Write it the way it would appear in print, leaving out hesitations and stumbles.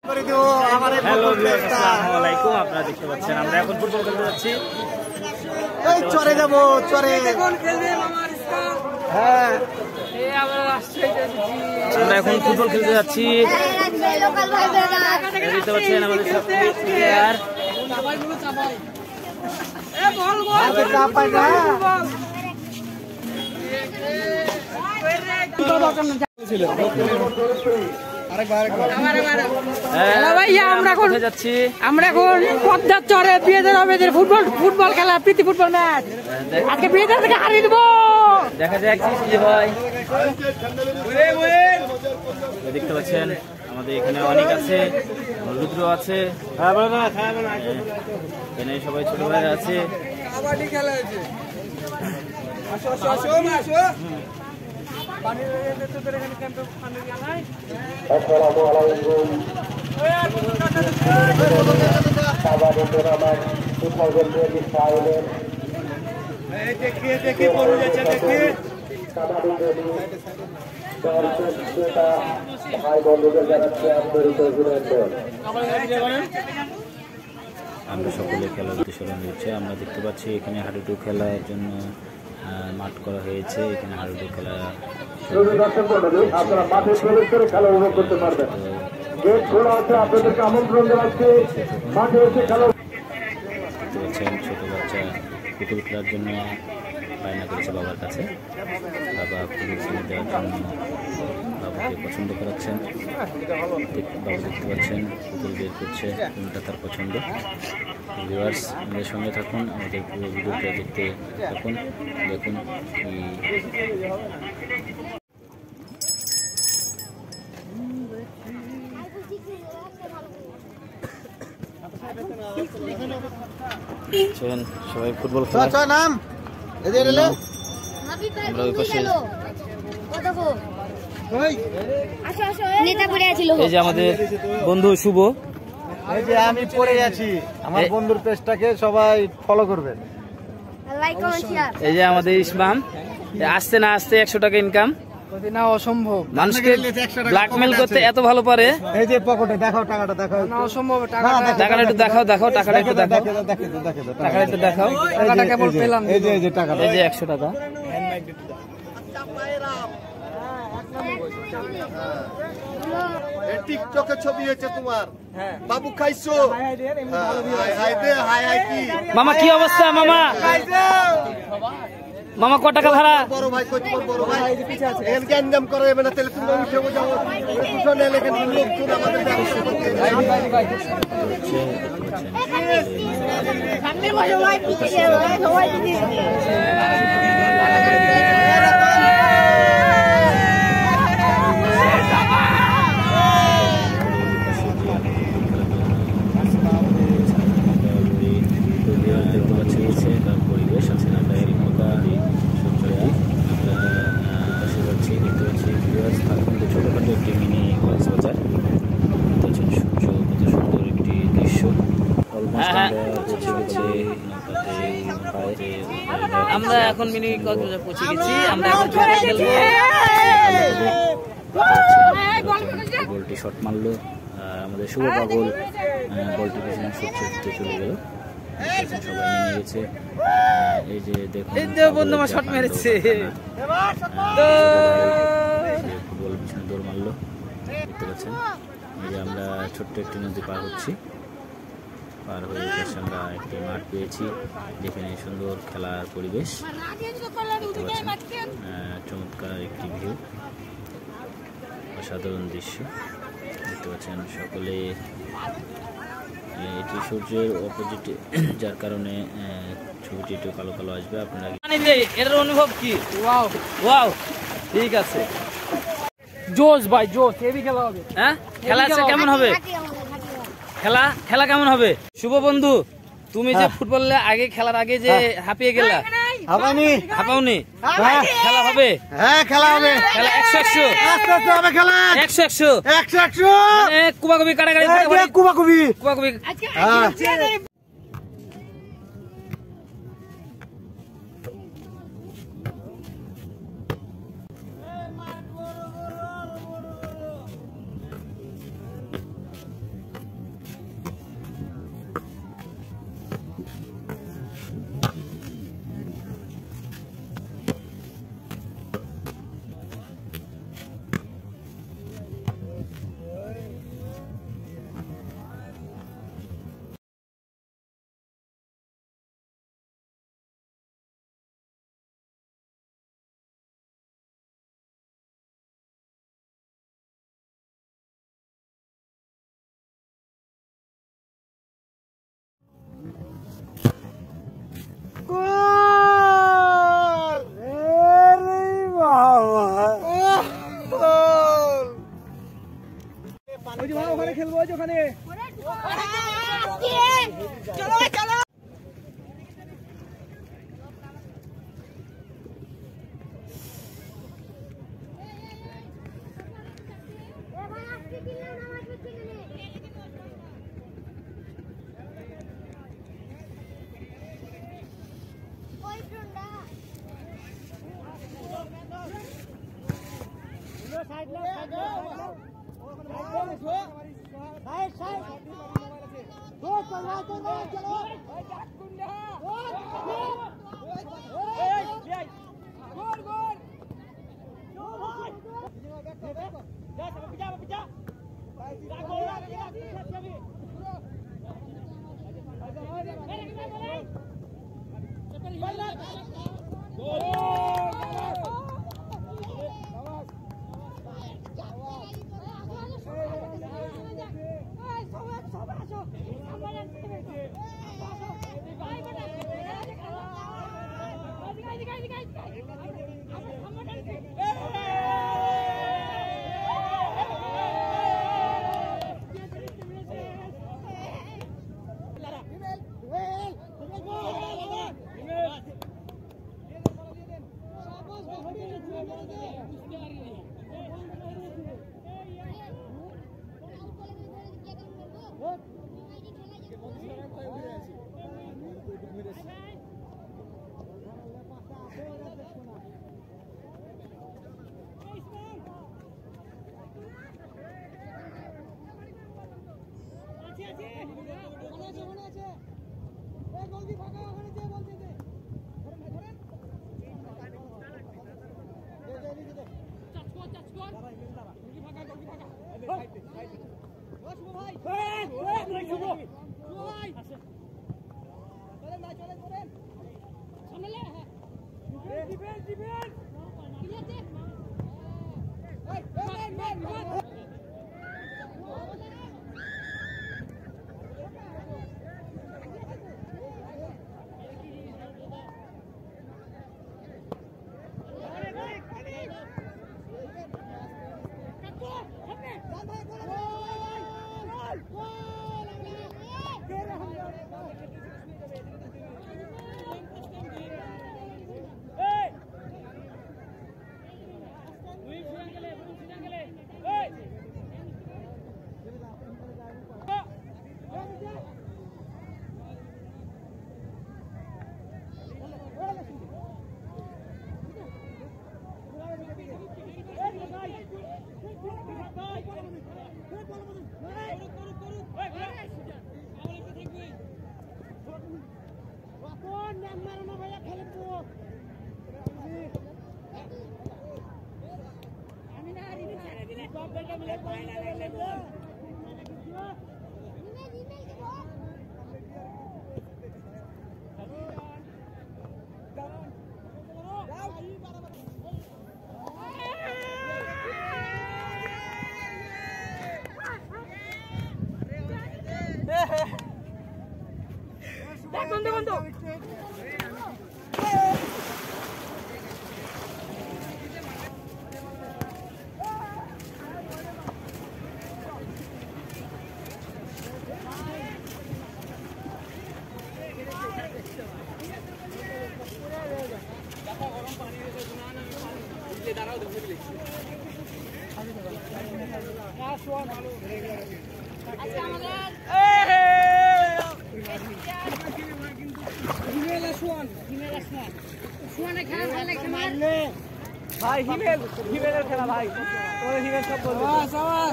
Hello viewers, আসসালামু আলাইকুম। আপনারা দেখতে পাচ্ছেন আমরা এখন ফুটবল খেলতে যাচ্ছি। চরে যাবো, চরে। হ্যাঁ, আমরা এখন ফুটবল খেলতে যাচ্ছি। দেখতে পাচ্ছেন আমাদের সব প্লেয়ার। আমরা এখন পদ্মার চরে বিয়েদের হবে ফুটবল খেলা, প্রীতি ফুটবল ম্যাচ। আজকে বিয়েদের থেকে হারিয়ে দেবো। দেখা যাক কি হয়। দেখতে পাচ্ছেন আমাদের এখানে অনেক আছে, রুদ্র আছে, এখানে সবাই ছোট ভাই আছে। কাবাডি খেলা হয়েছে। আমরা সকলে খেলার উদ্দেশ্যে রয়েছে। আমরা দেখতে পাচ্ছি এখানে হাডুডু খেলার জন্য মাঠ করা হয়েছে। এখানে হাডুডু খেলা আপনারা মাঠে প্রবেশ করে খেলা উপভোগ করতে পারবেন। গেট খোলা আছে, আপনাদেরকে আমন্ত্রণ জানাচ্ছি মাঠে এসে খেলা। ছোট বাচ্চা পুতুল খেলার জন্য বায়না করেছে বাবার কাছে। বাবা পুতুল কিনে দেওয়ার জন্য বাবাকে পছন্দ করাচ্ছেন। বাবা দেখতে পাচ্ছেন পুতুল বের করছে, কোনটা তার পছন্দ। ভিউয়ার্স, আমাদের সঙ্গে থাকুন, আমাদের পুরো ভিডিওটা দেখতে থাকুন। দেখুন চলেন সবাই ফুটবল খেলা। নাম আমরা ওই পাশে এই যে আমাদের বন্ধু শুভ, এই যে আমি পড়ে আছি। আমার বন্ধুর পেজটাকে সবাই ফলো করবেন। এই যে আমাদের ইসমাম, আসতে না আসতে 100 টাকা ইনকাম। না, অসম্ভব। মানুষকে ব্ল্যাকমেল করতে এত ভালো পারে। এই যে পকেটে দেখাও, টাকাটা দেখাও। না, অসম্ভব। টাকাটা একটু দেখাও, টাকাটা একটু দেখাও, টাকাটা একটু দেখাও। টাকাটা কেবল পেলাম। এই যে টাকাটা, এই যে 100 টাকা। টিকটকে ছবি হয়েছে তোমার। বাবু খাইছো? মামা কি অবস্থা? মামা মামা ক টাকা ভাড়া? বড় ভাই কই, তোমার বড় ভাই এখানে ইনকাম করে যাবে না, তাহলে তুমি উঠে যাও। পিছনে এখানে লোকজন আমাদের ব্যবসা করতে। পরিবেশ আছে না, ছোটখাটো একটি মিনি কক্সবাজার। সূর্য কত সুন্দর একটি দৃশ্য। আমরা এখন মিনি কক্সবাজার পৌঁছে গেছি। আমরা এখন খেলবো। বলটি শট মারলো, আমাদের শুভ পাগল বলটি পিছনে ছুটতে চলে গেল। সবাই নেমে গেছে। এই যে দেখুন বন্ধু আমার শট মেরেছে, ফুটবল পিছনে দৌড় মারলো। দেখতে পাচ্ছেন এই যে আমরা ছোট্ট একটি নদী পার হচ্ছি। পার হয়ে গেছে আমরা একটি মাঠ পেয়েছি, যেখানে সুন্দর খেলার পরিবেশ। দেখতে পাচ্ছেন চমৎকার একটি ভিউ, অসাধারণ দৃশ্য। দেখতে পাচ্ছেন সকলে। এটি সূর্যের অপোজিটে, যার কারণে ছবিটি একটু কালো কালো আসবে। আপনারা এর অনুভব কি? ওয়াও ওয়াও, ঠিক আছে। জোশ ভাই, জোশ। হেভি খেলা হবে। হ্যাঁ, খেলা আছে কেমন হবে? খেলা কেমন হবে? শুভ বন্ধু, তুমি যে ফুটবলে আগে খেলার আগে যে হাঁপিয়ে গেলা, হাঁপাওনি? খেলা হবে? হ্যাঁ, খেলা হবে। খেলা 100-100 হবে। খেলা 100-100 কুবাকুবি, কাটাকাটি, কুবাকুবি। খেলবো ওখানে। চলো চলো। ভাই হিমেল, হিমেলের খেলা ভাই, হিমেল সব বলবে।